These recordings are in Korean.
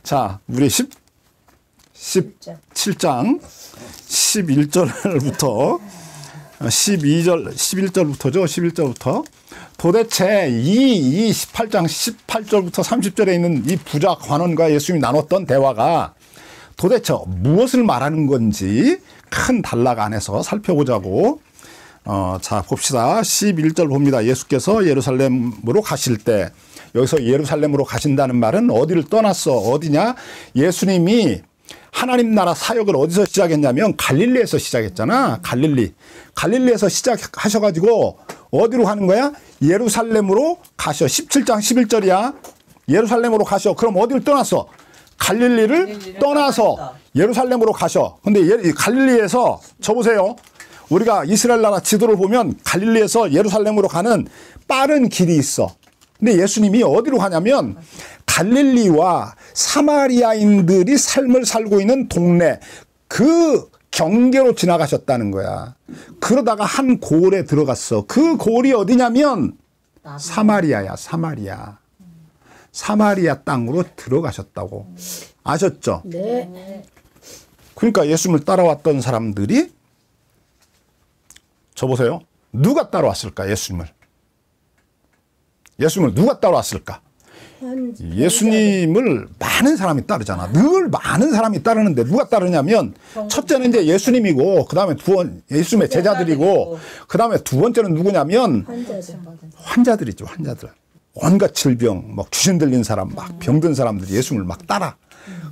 자, 우리 17장 11절부터 11절부터죠. 11절부터. 도대체 이 18장 18절부터 30절에 있는 이 부자 관원과 예수님이 나눴던 대화가 도대체 무엇을 말하는 건지 큰 단락 안에서 살펴보자고. 자, 봅시다. 11절 봅니다. 예수께서 예루살렘으로 가실 때, 여기서 예루살렘으로 가신다는 말은 어디를 떠났어? 어디냐? 예수님이 하나님 나라 사역을 어디서 시작했냐면 갈릴리에서 시작했잖아. 갈릴리에서 시작하셔가지고 어디로 가는 거야? 예루살렘으로 가셔. 17장 11절이야. 예루살렘으로 가셔. 그럼 어디를 떠났어? 갈릴리를 떠나서 예루살렘으로 가셔. 근데 갈릴리에서 저 보세요. 우리가 이스라엘 나라 지도를 보면 갈릴리에서 예루살렘으로 가는 빠른 길이 있어. 근데 예수님이 어디로 가냐면 갈릴리와 사마리아인들이 삶을 살고 있는 동네, 그 경계로 지나가셨다는 거야. 그러다가 한 고을에 들어갔어. 그 고을이 어디냐면 사마리아야. 사마리아 땅으로 들어가셨다고. 아셨죠? 네. 그러니까 예수님을 따라왔던 사람들이 저 보세요. 누가 따라왔을까? 예수님을 누가 따라왔을까? 예수님을 많은 사람이 따르잖아. 늘 많은 사람이 따르는데 누가 따르냐면 첫째는 이제 예수님이고, 그 다음에 예수님의 제자들이고, 그 다음에 두 번째는 누구냐면 환자들이죠. 환자들. 온갖 질병, 막 귀신 들린 사람, 막 병든 사람들이 예수님을 막 따라.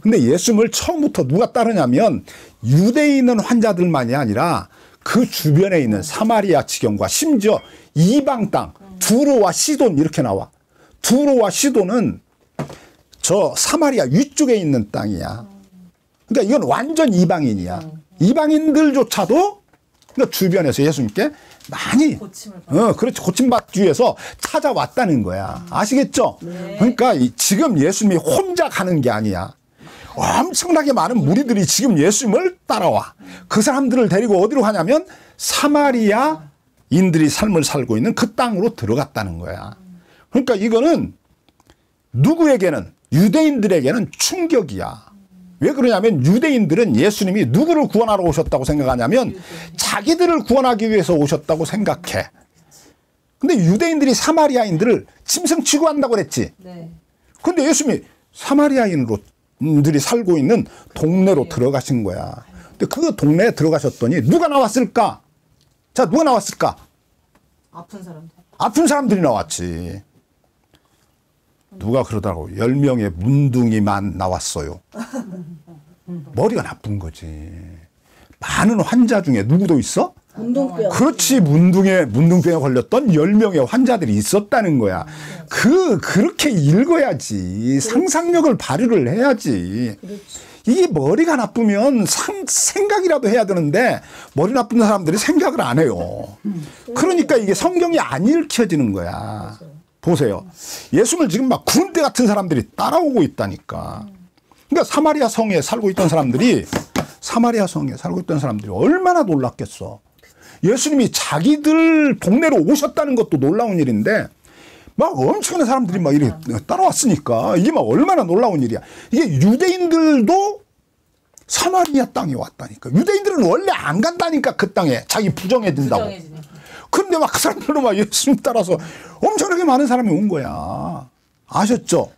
근데 예수님을 처음부터 누가 따르냐면 유대에 있는 환자들만이 아니라 그 주변에 있는 사마리아 지경과 심지어 이방 땅, 두로와 시돈 이렇게 나와. 두로와 시돈은 저 사마리아 위쪽에 있는 땅이야. 그러니까 이건 완전 이방인이야. 이방인들조차도 그러니까 주변에서 예수님께 많이 그렇지, 고침받기 위해서 찾아왔다는 거야. 아시겠죠? 네. 그러니까 지금 예수님이 혼자 가는 게 아니야. 엄청나게 많은 무리들이 지금 예수님을 따라와. 그 사람들을 데리고 어디로 가냐면 사마리아인들이 삶을 살고 있는 그 땅으로 들어갔다는 거야. 그러니까 이거는 누구에게는, 유대인들에게는 충격이야. 왜 그러냐면 유대인들은 예수님이 누구를 구원하러 오셨다고 생각하냐면 자기들을 구원하기 위해서 오셨다고 생각해. 근데 유대인들이 사마리아인들을 짐승 취급한다고 그랬지. 근데 예수님이 사마리아인들이 살고 있는 동네로 들어가신 거야. 근데 그 동네에 들어가셨더니 누가 나왔을까? 자, 누가 나왔을까? 아픈 사람들이 나왔지. 누가 그러더라고. 10명의 문둥이만 나왔어요. 머리가 나쁜 거지. 많은 환자 중에 누구도 있어? 문둥병. 그렇지. 문둥병에 걸렸던 10명의 환자들이 있었다는 거야. 그렇게 읽어야지. 상상력을 발휘를 해야지. 이게 머리가 나쁘면 생각이라도 해야 되는데 머리 나쁜 사람들이 생각을 안 해요. 그러니까 이게 성경이 안 읽혀지는 거야. 보세요. 예수님을 지금 막 군대 같은 사람들이 따라오고 있다니까. 그러니까 사마리아 성에 살고 있던 사람들이 얼마나 놀랐겠어. 예수님이 자기들 동네로 오셨다는 것도 놀라운 일인데 막 엄청난 사람들이 막 이렇게 따라왔으니까 이게 막 얼마나 놀라운 일이야. 이게 유대인들도 사마리아 땅에 왔다니까. 유대인들은 원래 안 간다니까. 그 땅에 자기 부정해진다고. 그런데 막 그 사람들로 막 예수님 따라서 엄청나게 많은 사람이 온 거야. 아셨죠?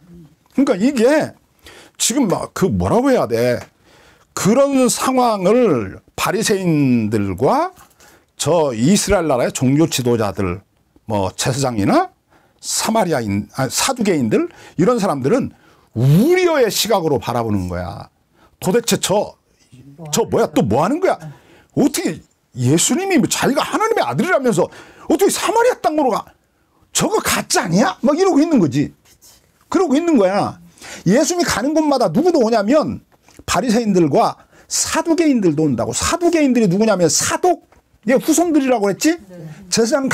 그러니까 이게 지금 막 뭐라고 해야 돼. 그런 상황을 바리새인들과 저 이스라엘 나라의 종교 지도자들, 뭐 제사장이나 사두개인들 이런 사람들은 우리의 시각으로 바라보는 거야. 도대체 저 뭐야 또 뭐 하는 거야? 어떻게 예수님이 자기가 하나님의 아들이라면서 어떻게 사마리아 땅으로 가? 저거 가짜 아니야? 막 이러고 있는 거지. 그러고 있는 거야. 예수님이 가는 곳마다 누구도 오냐면 바리새인들과 사두개인들도 온다고. 사두개인들이 누구냐면 사독 후손들이라고 그랬지? 제사장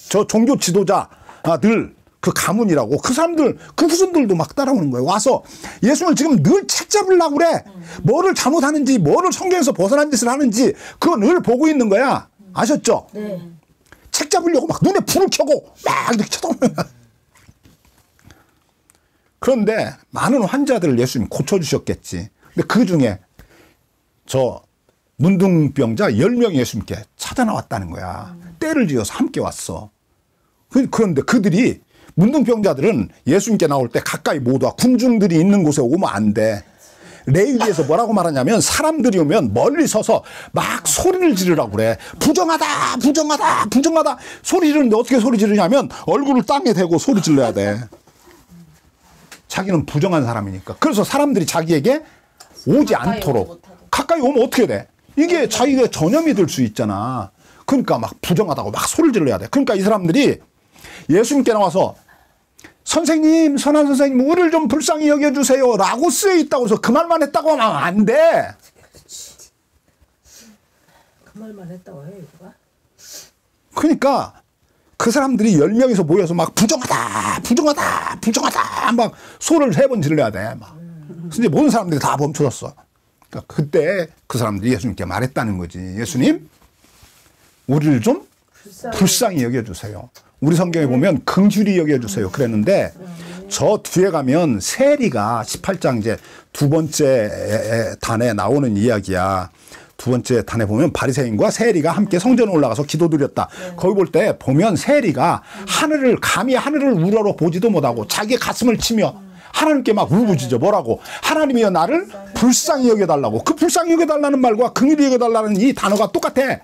저 종교 지도자들 그 가문이라고. 그 사람들 그 후손들도 막 따라오는 거예요. 와서 예수님을 지금 늘 책잡으려고 그래. 뭐를 잘못하는지 뭐를 성경에서 벗어난 짓을 하는지 그거 늘 보고 있는 거야. 아셨죠? 네. 책잡으려고 막 눈에 불을 켜고 막 이렇게 쳐다보는 거야. 그런데 많은 환자들을 예수님이 고쳐주셨겠지. 근데 그 중에 저 문둥병자 10명이 예수님께 찾아 나왔다는 거야. 때를 지어서 함께 왔어. 그런데 그들이 문둥병자들은 예수님께 나올 때 가까이 못 와. 군중들이 있는 곳에 오면 안 돼. 레위기에서 뭐라고 말하냐면 사람들이 오면 멀리 서서 막 소리를 지르라고 그래. 부정하다 부정하다 부정하다 소리 지르는데 어떻게 소리 지르냐면 얼굴을 땅에 대고 소리 질러야 돼. 자기는 부정한 사람이니까. 그래서 사람들이 자기에게 오지 않도록. 가까이 오면 어떻게 돼? 이게 자기가 전염이 될 수 있잖아. 그러니까 막 부정하다고 막 소리를 질러야 돼. 그러니까 이 사람들이 예수님께 나와서 선생님, 선한 선생님, 우리를 좀 불쌍히 여겨주세요 라고 쓰여 있다고 해서 그 말만 했다고 하면 안 돼. 그 말만 했다고 해, 이거가? 그러니까 그 사람들이 10명이서 모여서 막 부정하다, 부정하다, 부정하다 막 소리를 3번 질러야 돼. 막. 그래서 이제 모든 사람들이 다 멈춰섰어. 그러니까 그때 그 사람들이 예수님께 말했다는 거지. 예수님, 우리를 좀 불쌍히 여겨주세요. 우리 성경에 보면 긍휼히 여겨주세요 그랬는데 저 뒤에 가면 세리가 18장 이제 두 번째 단에 나오는 이야기야. 두 번째 단에 보면 바리새인과 세리가 함께 성전에 올라가서 기도드렸다. 거기 볼 때 보면 세리가 하늘을 감히 하늘을 우러러 보지도 못하고 자기 가슴을 치며 하나님께 막 울부짖어. 뭐라고? 하나님이여 나를 불쌍히 여겨달라고. 그 불쌍히 여겨달라는 말과 긍휼히 여겨달라는 이 단어가 똑같아.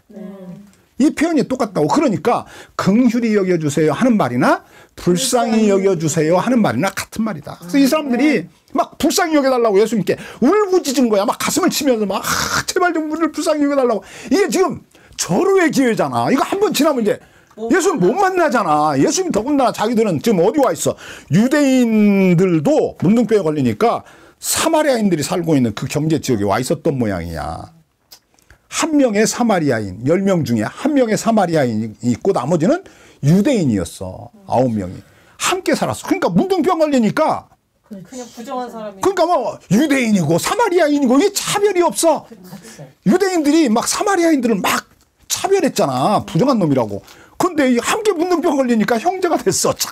이 표현이 똑같다고. 그러니까 긍휼히 여겨주세요 하는 말이나 불쌍히 여겨주세요 하는 말이나 같은 말이다. 그래서 이 사람들이 막 불쌍히 여겨달라고 예수님께 울부짖은 거야. 막 가슴을 치면서 막 제발 좀 우리를 불쌍히 여겨달라고. 이게 지금 절호의 기회잖아. 이거 한 번 지나면 이제 예수님 못 만나잖아. 예수님 더군다나 자기들은 지금 어디 와 있어. 유대인들도 문둥병에 걸리니까 사마리아인들이 살고 있는 그 경제 지역에 와 있었던 모양이야. 한 명의 사마리아인, 10명 중에 한 명의 사마리아인이 있고 나머지는 유대인이었어. 9명이. 함께 살았어. 그러니까 문둥병 걸리니까 그냥 부정한 사람이. 그러니까 뭐 유대인이고 사마리아인이고 이게 차별이 없어. 유대인들이 막 사마리아인들을 막 차별했잖아. 부정한 놈이라고. 근데 함께 문둥병 걸리니까 형제가 됐어. 참.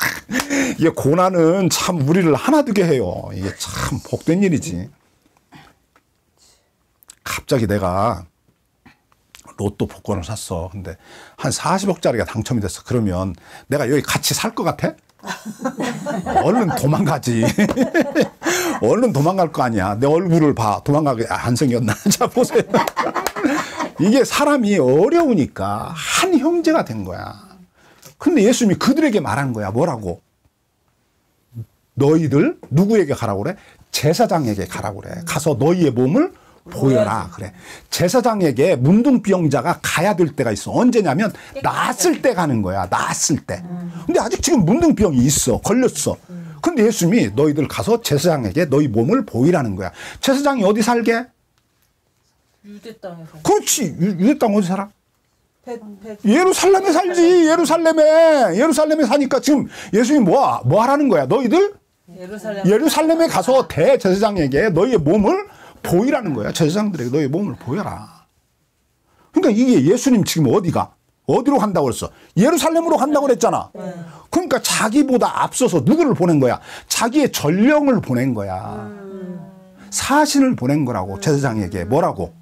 이게 고난은 참 우리를 하나 두게 해요. 이게 참 복된 일이지. 갑자기 내가 로또 복권을 샀어. 근데 한 40억짜리가 당첨이 됐어. 그러면 내가 여기 같이 살 것 같아? 얼른 도망가지. 얼른 도망갈 거 아니야. 내 얼굴을 봐. 도망가게 안 생겼나? 자, 보세요. 이게 사람이 어려우니까 한 형제가 된 거야. 근데 예수님이 그들에게 말한 거야. 뭐라고? 너희들 누구에게 가라고 그래? 제사장에게 가라고 그래. 가서 너희의 몸을 보여라 그래. 제사장에게 문둥병자가 가야 될 때가 있어. 언제냐면 낫을 때 가는 거야. 낫을 때. 근데 아직 지금 문둥병이 있어. 걸렸어. 근데 예수님이 너희들 가서 제사장에게 너희 몸을 보이라는 거야. 제사장이 어디 살게? 유대 땅에서. 그렇지. 유대 땅 어디 살아? 예루살렘에 살지. 살지. 예루살렘에 사니까 지금 예수님이 뭐 하라는 거야? 너희들 예루살렘에 가서 대제사장에게 너희의 몸을 보이라는 거야. 제사장들에게 너희 몸을 보여라. 그러니까 이게 예수님 지금 어디로 간다고 그랬어? 예루살렘으로 간다고 그랬잖아. 그러니까 자기보다 앞서서 누구를 보낸 거야? 자기의 전령을 보낸 거야. 사신을 보낸 거라고. 제사장에게 뭐라고?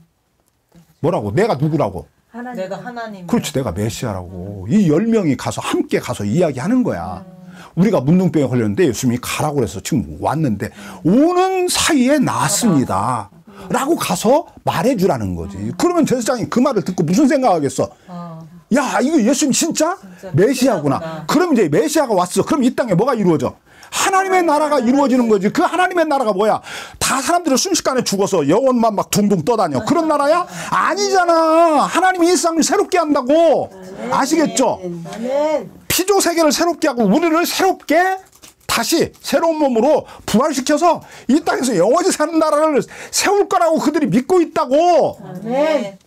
내가 누구라고? 내가 하나님. 그렇지. 내가 메시아라고. 이 10명이 함께 가서 이야기하는 거야. 우리가 문둥병에 걸렸는데 예수님이 가라고 그래서 지금 왔는데 오는 사이에 나았습니다. 라고 가서 말해주라는 거지. 그러면 제사장이 그 말을 듣고 무슨 생각하겠어? 야, 이거 예수님 진짜 메시아구나. 그럼 이제 메시아가 왔어. 그럼 이 땅에 뭐가 이루어져? 하나님의 나라가 이루어지는 거지. 그 하나님의 나라가 뭐야? 다 사람들이 순식간에 죽어서 영혼만 막 둥둥 떠다녀. 그런 나라야? 아니잖아. 하나님이 이 세상을 새롭게 한다고. 아시겠죠? 피조 세계를 새롭게 하고 우리를 새롭게 다시 새로운 몸으로 부활시켜서 이 땅에서 영원히 사는 나라를 세울 거라고 그들이 믿고 있다고. 아멘.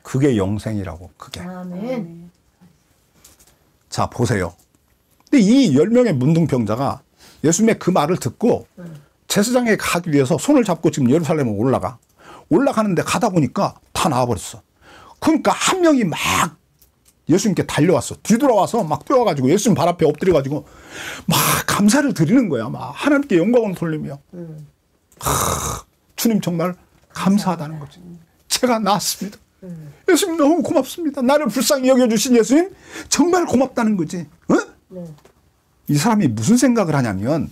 그게 영생이라고. 그게. 아멘. 자, 보세요. 근데 이 10명의 문둥병자가 예수님의 그 말을 듣고 제사장에 가기 위해서 손을 잡고 지금 예루살렘으로 올라가는데 가다 보니까 다 나와버렸어. 그러니까 한 명이 막 예수님께 달려왔어. 뒤돌아와서 막 뛰어가지고 예수님 발 앞에 엎드려가지고 막 감사를 드리는 거야. 막 하나님께 영광을 돌리며. 주님 정말 감사하다는 거지. 제가 나았습니다. 예수님 너무 고맙습니다. 나를 불쌍히 여겨주신 예수님 정말 고맙다는 거지. 어? 네. 이 사람이 무슨 생각을 하냐면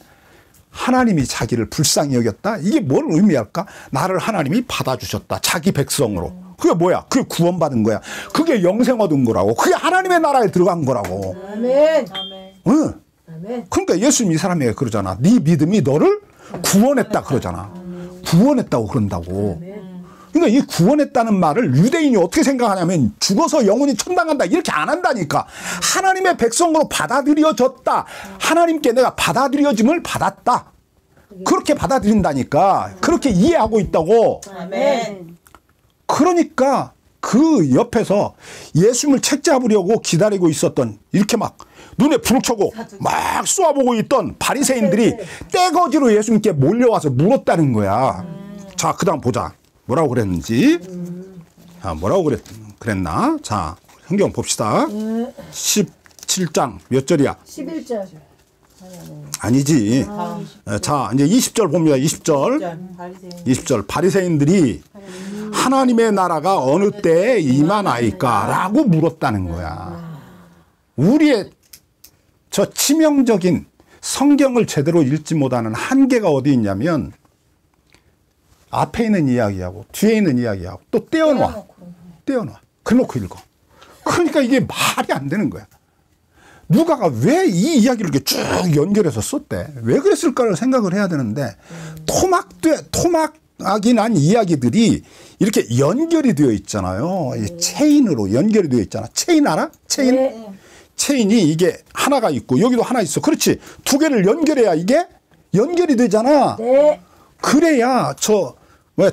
하나님이 자기를 불쌍히 여겼다? 이게 뭘 의미할까? 나를 하나님이 받아주셨다. 자기 백성으로. 그게 뭐야? 그게 구원받은 거야. 그게 영생 얻은 거라고. 그게 하나님의 나라에 들어간 거라고. 아멘. 아멘. 응. 아멘. 그러니까 예수님 이 사람에게 그러잖아. 네 믿음이 너를 구원했다 그러잖아. 구원했다고 그런다고. 그러니까 이 구원했다는 말을 유대인이 어떻게 생각하냐면 죽어서 영혼이 천당한다 이렇게 안 한다니까. 하나님의 백성으로 받아들여졌다. 하나님께 내가 받아들여짐을 받았다. 그렇게 받아들인다니까. 그렇게 이해하고 있다고. 아멘. 그러니까 그 옆에서 예수님을 책잡으려고 기다리고 있었던 이렇게 막 눈에 불을 켜고 막 쏘아보고 있던 바리새인들이 떼거지로 예수님께 몰려와서 물었다는 거야. 자, 그 다음 보자. 뭐라고 그랬는지. 자, 뭐라고 그랬나? 자, 성경 봅시다. 17장 몇 절이야? 11절. 아니지. 자, 이제 20절 봅니다. 20절. 20절. 바리새인들이 하나님의 나라가 어느 때에 임하나이까? 라고 물었다는 거야. 우리의 저 치명적인 성경을 제대로 읽지 못하는 한계가 어디 있냐면 앞에 있는 이야기하고 뒤에 있는 이야기하고 또 떼어놔. 그래놓고 읽어. 그러니까 이게 말이 안 되는 거야. 누가가 왜 이 이야기를 이렇게 쭉 연결해서 썼대? 왜 그랬을까를 생각을 해야 되는데 토막이 난 이야기들이 이렇게 연결이 되어 있잖아요. 이 체인으로 연결이 되어 있잖아. 체인 알아? 체인? 네. 체인이 이게 하나가 있고 여기도 하나 있어. 그렇지. 두 개를 연결해야 이게 연결이 되잖아. 네. 그래야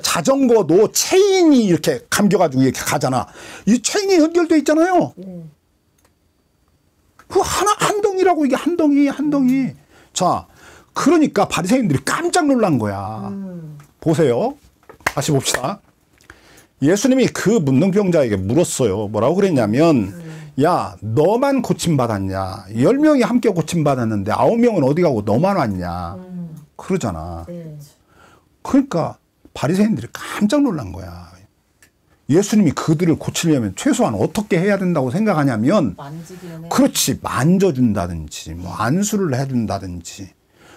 자전거도 체인이 이렇게 감겨가지고 이렇게 가잖아. 이 체인이 연결돼 있잖아요. 그 한 덩이라고 이게 한 덩이. 자, 그러니까 바리새인들이 깜짝 놀란 거야. 보세요. 다시 봅시다. 예수님이 그 문둥병자에게 물었어요. 뭐라고 그랬냐면 야, 너만 고침받았냐? 10명이 함께 고침받았는데 9명은 어디 가고 너만 왔냐? 그러잖아. 그러니까 바리새인들이 깜짝 놀란 거야. 예수님이 그들을 고치려면 최소한 어떻게 해야 된다고 생각하냐면 만지기는 해. 그렇지. 만져준다든지 뭐 안수를 해준다든지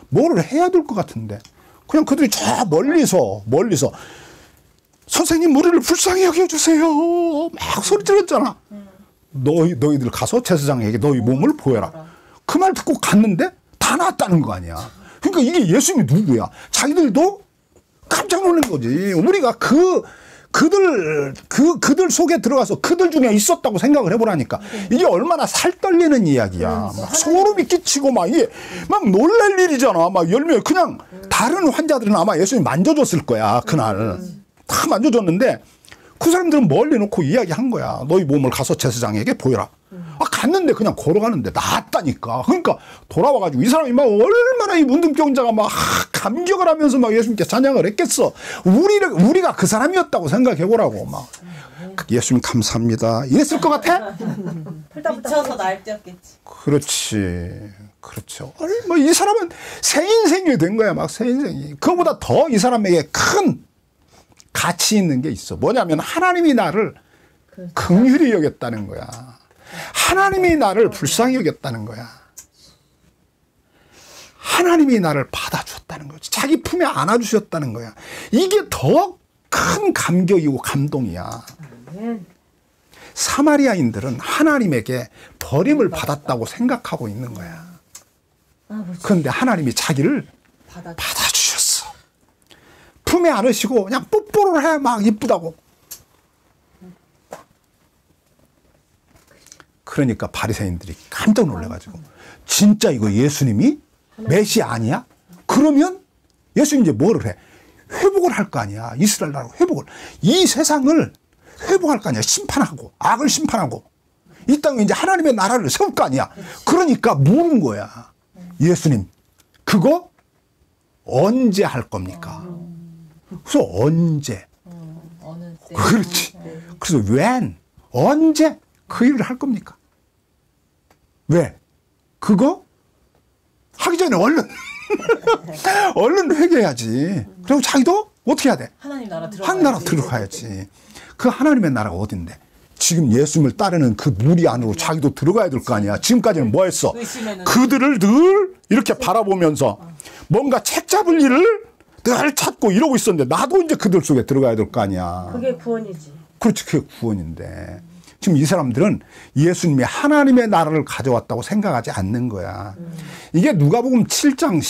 뭐를 해야 될 것 같은데 그냥 그들이 저 멀리서 선생님 우리를 불쌍히 여겨주세요 막 소리 질렀잖아. 너희들 가서 제사장에게 너희 몸을 보여라. 그 말 듣고 갔는데 다 나았다는 거 아니야. 그러니까 이게 예수님이 누구야. 자기들도 깜짝 놀란 거지. 우리가 그들 속에 들어가서 그들 중에 있었다고 생각을 해보라니까. 이게 얼마나 살 떨리는 이야기야. 막 소름이 끼치고 막 이게 막 놀랄 일이잖아. 막 10명 그냥 다른 환자들은 아마 예수님 만져줬을 거야. 그날. 다 만져줬는데 그 사람들은 멀리 놓고 이야기한 거야. 너희 몸을 가서 제사장에게 보여라. 갔는데 그냥 걸어가는데 나았다니까. 그러니까 돌아와가지고 이 사람이 막 얼마나 이 문둥병자가 막 감격을 하면서 막 예수님께 찬양을 했겠어. 우리가 그 사람이었다고 생각해보라고 막. 예수님 감사합니다. 이랬을 것 같아? 미쳐서 날뛰었겠지. 그렇지. 그렇죠. 뭐 이 사람은 새 인생이 된 거야. 막 새 인생이. 그거보다 더 이 사람에게 큰 가치 있는 게 있어. 뭐냐면 하나님이 나를 긍휼히 여겼다는 거야. 하나님이 나를 불쌍히 여겼다는 거야. 하나님이 나를 받아주었다는 거지. 자기 품에 안아주셨다는 거야. 이게 더 큰 감격이고 감동이야. 사마리아인들은 하나님에게 버림을 받았다고 생각하고 있는 거야. 그런데 하나님이 자기를 받아주셨어. 품에 안으시고 그냥 뽀뽀를 해. 막 이쁘다고. 그러니까 바리새인들이 깜짝 놀라가지고 진짜 이거 예수님이 메시아 아니야? 그러면 예수님 이제 뭐를 해? 회복을 할 거 아니야. 이스라엘 나라 회복을. 이 세상을 회복할 거 아니야. 심판하고 악을 심판하고 이 땅에 이제 하나님의 나라를 세울 거 아니야. 그러니까 묻는 거야. 예수님 그거 언제 할 겁니까? 그래서 언제? 어느 때. 그렇지. 그래서 when? 언제? 그 일을 할 겁니까? 왜? 그거 하기 전에 얼른 얼른 회개해야지. 그리고 자기도 어떻게 해야 돼? 하나님 나라 하나님 나라 들어가야지. 그 하나님의 나라가 어딘데? 지금 예수님을 따르는 그 무리 안으로 자기도 들어가야 될 거 아니야. 지금까지는 뭐 했어? 그들을 늘 이렇게 바라보면서 뭔가 책 잡을 일을 늘 찾고 이러고 있었는데 나도 이제 그들 속에 들어가야 될 거 아니야. 그게 구원이지. 그렇지, 그게 구원인데. 지금 이 사람들은 예수님이 하나님의 나라를 가져왔다고 생각하지 않는 거야. 이게 누가복음 7장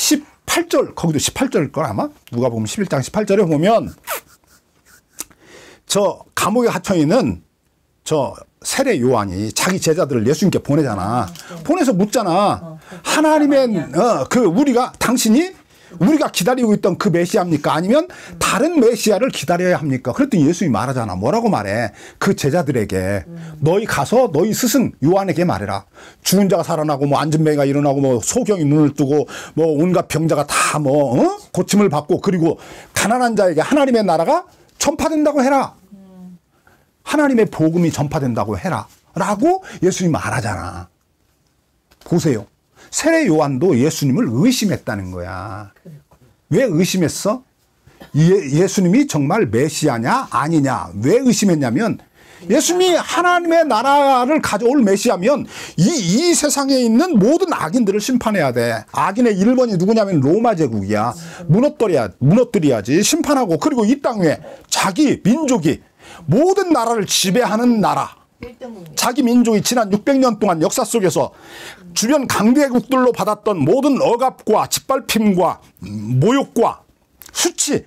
18절, 거기도 18절일 걸 아마? 누가복음 11장 18절에 보면 저 감옥에 갇혀 있는 저 세례 요한이 자기 제자들을 예수님께 보내잖아. 보내서 묻잖아. 하나님의 우리가 당신이 우리가 기다리고 있던 그 메시아입니까? 아니면 다른 메시아를 기다려야 합니까? 그랬더니 예수님이 말하잖아. 뭐라고 말해? 그 제자들에게 너희 가서 너희 스승 요한에게 말해라. 죽은 자가 살아나고 뭐 앉은 뱅이가 일어나고 뭐 소경이 눈을 뜨고 뭐 온갖 병자가 다 뭐 고침을 받고 그리고 가난한 자에게 하나님의 나라가 전파된다고 해라. 하나님의 복음이 전파된다고 해라. 라고 예수님이 말하잖아. 보세요. 세례 요한도 예수님을 의심했다는 거야. 왜 의심했어? 예수님이 정말 메시아냐 아니냐. 왜 의심했냐면 예수님이 하나님의 나라를 가져올 메시아면 이 세상에 있는 모든 악인들을 심판해야 돼. 악인의 1번이 누구냐면 로마 제국이야. 무너뜨려야지. 심판하고 그리고 이 땅 위에 자기 민족이 모든 나라를 지배하는 나라. 자기 민족이 지난 600년 동안 역사 속에서 주변 강대국들로 받았던 모든 억압과 짓밟힘과 모욕과 수치,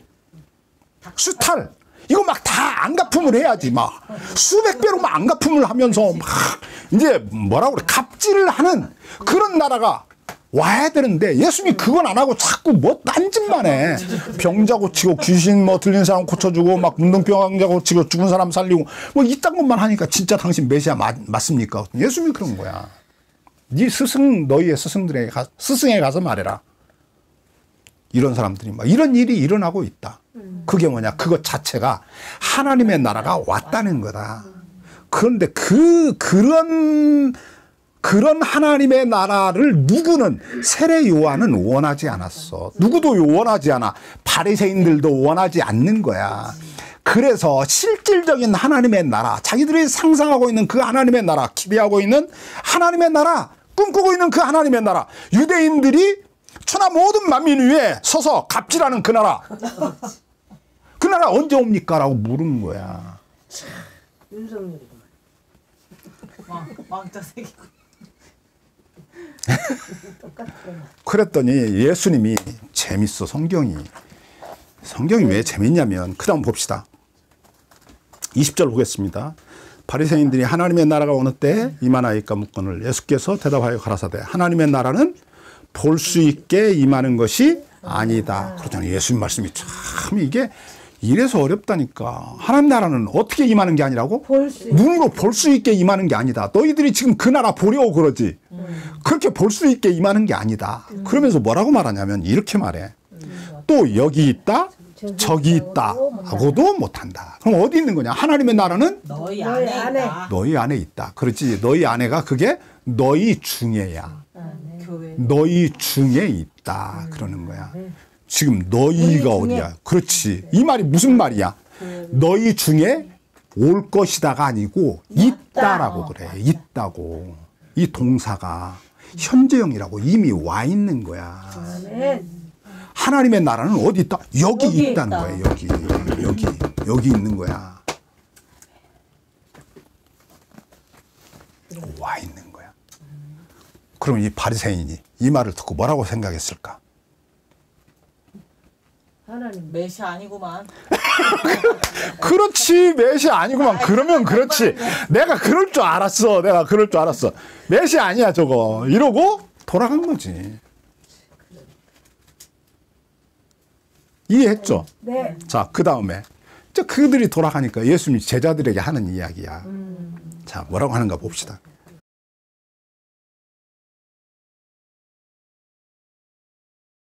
수탈 이거 막 다 안갚음을 해야지. 막 수백 배로 막 안갚음을 하면서 막 이제 뭐라고 그래 갑질을 하는 그런 나라가 와야 되는데 예수님이 그건 안 하고 자꾸 뭐 딴짓만 해. 병자 고치고 귀신 뭐 들린 사람 고쳐주고 막 문둥병자 고치고 죽은 사람 살리고 뭐 이딴 것만 하니까 진짜 당신 메시아 맞습니까? 예수님이 그런 거야. 네 스승 너희의 스승들에게 스승에 가서 말해라. 이런 사람들이 막 이런 일이 일어나고 있다. 그게 뭐냐? 그것 자체가 하나님의 나라가 왔다는 거다. 그런데 그런 하나님의 나라를 누구는 세례 요한은 원하지 않았어. 누구도 원하지 않아. 바리새인들도 원하지 않는 거야. 그래서 실질적인 하나님의 나라, 자기들이 상상하고 있는 그 하나님의 나라, 기대하고 있는 하나님의 나라, 꿈꾸고 있는 그 하나님의 나라, 유대인들이 천하 모든 만민 위에 서서 갑질하는 그 나라. 그 나라 언제 옵니까? 라고 물은 거야. 윤석열이구만. 왕자 새기고. 그랬더니 예수님이 재밌어. 성경이 왜 재밌냐면 그 다음 봅시다. 20절 보겠습니다. 바리새인들이 하나님의 나라가 어느 때 임하나이까 묻거늘 예수께서 대답하여 가라사대 하나님의 나라는 볼 수 있게 임하는 것이 아니다. 그러잖아요. 예수님 말씀이 참 이게 이래서 어렵다니까. 하나님 나라는 어떻게 임하는 게 아니라고? 눈으로 볼 수 있게 임하는 게 아니다. 너희들이 지금 그 나라 보려고 그러지. 그렇게 볼 수 있게 임하는 게 아니다. 그러면서 뭐라고 말하냐면 이렇게 말해. 또 여기 있다, 저기 있다 하고도 못한다. 그럼 어디 있는 거냐? 하나님의 나라는 너희 안에 있다. 너희 안에 있다. 그렇지. 너희 안에가 그게 너희 중에야. 교회. 너희 중에 있다. 그러는 거야. 지금 너희가 어디야? 그렇지. 이 말이 무슨 말이야? 너희 중에 올 것이다가 아니고 있다라고 그래. 있다고. 이 동사가 현재형이라고 이미 와 있는 거야. 하나님의 나라는 어디 있다? 여기 있다는 거예요. 여기 있는 거야. 와 있는 거야. 그럼 이 바리새인이 이 말을 듣고 뭐라고 생각했을까? 하나님 메시아 아니구만. 그렇지. 메시아 아니구만. 그러면 그렇지. 내가 그럴 줄 알았어. 메시아 아니야 저거. 이러고 돌아간 거지. 이해했죠? 네. 자, 그 다음에 그들이 돌아가니까 예수님이 제자들에게 하는 이야기야. 자, 뭐라고 하는가 봅시다.